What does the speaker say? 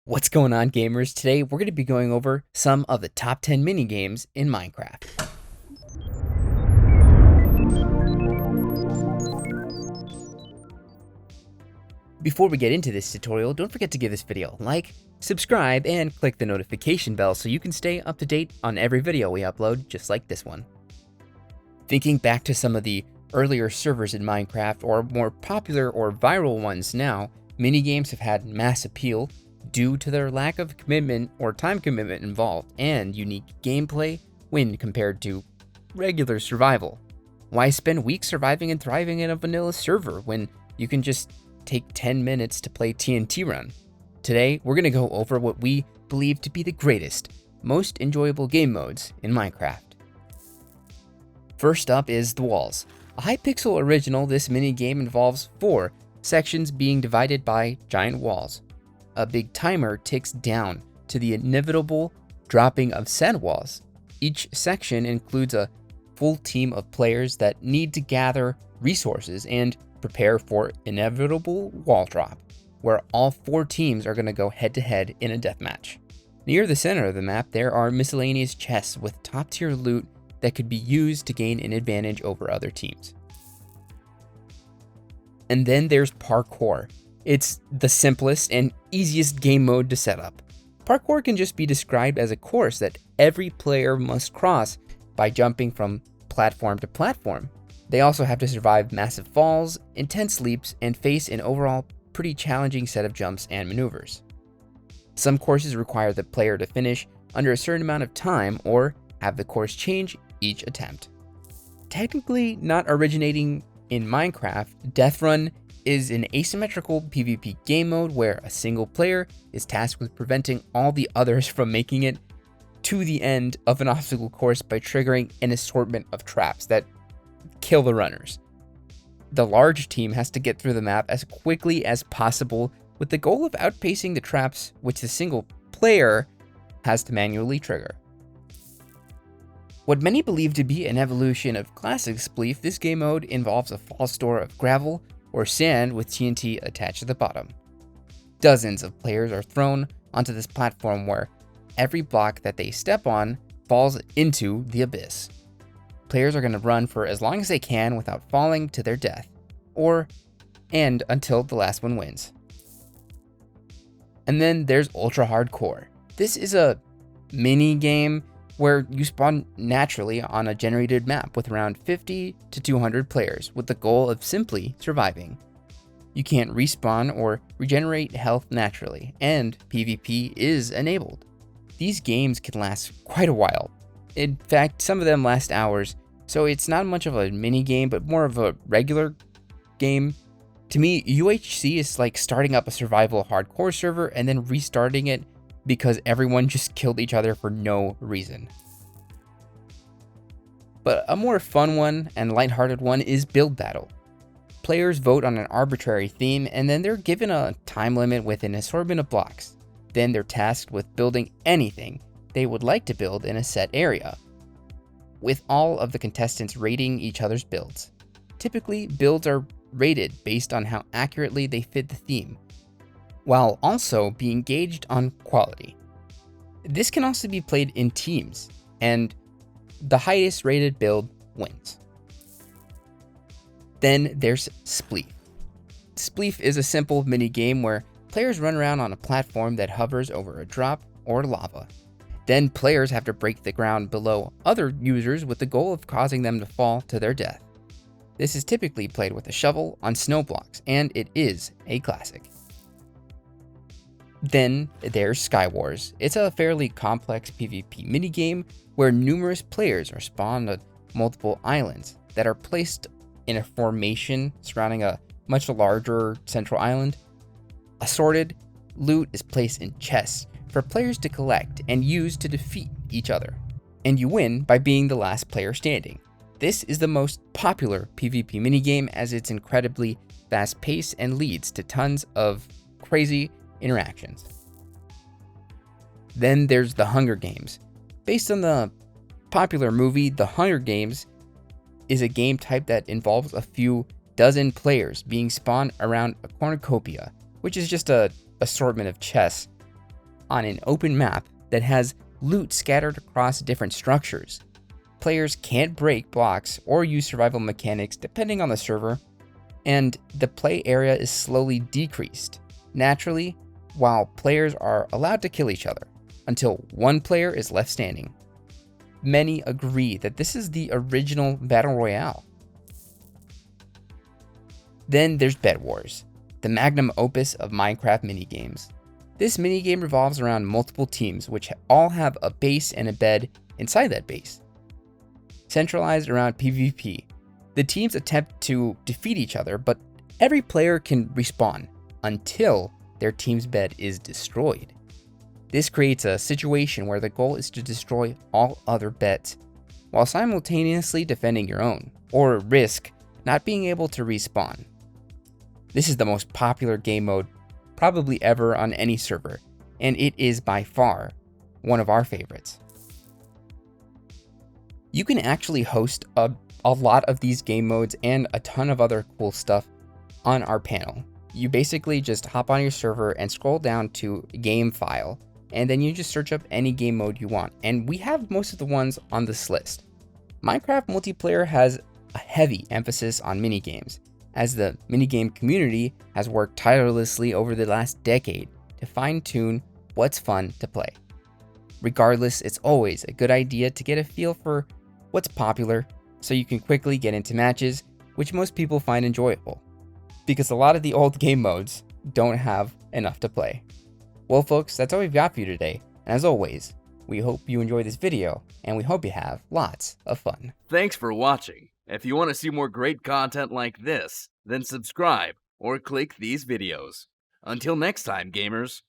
What's going on, gamers? Today we're going to be going over some of the top 10 minigames in Minecraft. Before we get into this tutorial, don't forget to give this video a like, subscribe, and click the notification bell so you can stay up to date on every video we upload, just like this one. Thinking back to some of the earlier servers in Minecraft, or more popular or viral ones now, minigames have had mass appeal due to their lack of commitment or time commitment involved and unique gameplay when compared to regular survival. Why spend weeks surviving and thriving in a vanilla server when you can just take 10 minutes to play TNT Run? Today, we're going to go over what we believe to be the greatest, most enjoyable game modes in Minecraft. First up is the walls. A Hypixel original, this minigame involves 4 sections being divided by giant walls. A big timer ticks down to the inevitable dropping of said walls. Each section includes a full team of players that need to gather resources and prepare for inevitable wall drop, where all 4 teams are going to go head-to-head in a deathmatch. Near the center of the map, there are miscellaneous chests with top-tier loot that could be used to gain an advantage over other teams. And then there's Parkour. It's the simplest and easiest game mode to set up. Parkour can just be described as a course that every player must cross by jumping from platform to platform. They also have to survive massive falls, intense leaps, and face an overall pretty challenging set of jumps and maneuvers. Some courses require the player to finish under a certain amount of time or have the course change each attempt. Technically not originating in Minecraft, Deathrun is an asymmetrical PvP game mode where a single player is tasked with preventing all the others from making it to the end of an obstacle course by triggering an assortment of traps that kill the runners. The large team has to get through the map as quickly as possible with the goal of outpacing the traps which the single player has to manually trigger. What many believe to be an evolution of classic Spleef, this game mode involves a fall store of gravel or sand with TNT attached to the bottom. Dozens of players are thrown onto this platform where every block that they step on falls into the abyss. Players are going to run for as long as they can without falling to their death, and until the last one wins. And then there's Ultra Hardcore. This is a mini game where you spawn naturally on a generated map with around 50 to 200 players with the goal of simply surviving. You can't respawn or regenerate health naturally, and PvP is enabled. These games can last quite a while. In fact, some of them last hours, so it's not much of a mini game, but more of a regular game. To me, UHC is like starting up a survival hardcore server and then restarting it because everyone just killed each other for no reason. But a more fun one and lighthearted one is Build Battle. Players vote on an arbitrary theme and then they're given a time limit with an assortment of blocks. Then they're tasked with building anything they would like to build in a set area, with all of the contestants rating each other's builds. Typically, builds are rated based on how accurately they fit the theme, while also being gauged on quality. This can also be played in teams, and the highest rated build wins. Then there's Spleef. Spleef is a simple mini game where players run around on a platform that hovers over a drop or lava. Then players have to break the ground below other users with the goal of causing them to fall to their death. This is typically played with a shovel on snow blocks, and it is a classic. Then there's Skywars. It's a fairly complex PvP minigame where numerous players are spawned on multiple islands that are placed in a formation surrounding a much larger central island. Assorted loot is placed in chests for players to collect and use to defeat each other, and you win by being the last player standing. This is the most popular PvP minigame as it's incredibly fast paced and leads to tons of crazy interactions. Then there's the Hunger Games. Based on the popular movie The Hunger Games, is a game type that involves a few dozen players being spawned around a cornucopia, which is just a assortment of chests on an open map that has loot scattered across different structures. Players can't break blocks or use survival mechanics depending on the server, and the play area is slowly decreased, naturally, while players are allowed to kill each other until one player is left standing. Many agree that this is the original Battle Royale. Then there's Bedwars, the magnum opus of Minecraft minigames. This minigame revolves around multiple teams which all have a base and a bed inside that base. Centralized around PvP, the teams attempt to defeat each other, but every player can respawn until their team's bed is destroyed. This creates a situation where the goal is to destroy all other beds, while simultaneously defending your own, or risk not being able to respawn. This is the most popular game mode probably ever on any server, and it is by far one of our favorites. You can actually host a lot of these game modes and a ton of other cool stuff on our panel. You basically just hop on your server and scroll down to game file, and then you just search up any game mode you want, and we have most of the ones on this list. Minecraft multiplayer has a heavy emphasis on minigames, as the minigame community has worked tirelessly over the last decade to fine-tune what's fun to play. Regardless, it's always a good idea to get a feel for what's popular so you can quickly get into matches, which most people find enjoyable, because a lot of the old game modes don't have enough to play. Well folks, that's all we've got for you today, and as always, we hope you enjoy this video, and we hope you have lots of fun. Thanks for watching. If you want to see more great content like this, then subscribe or click these videos. Until next time, gamers.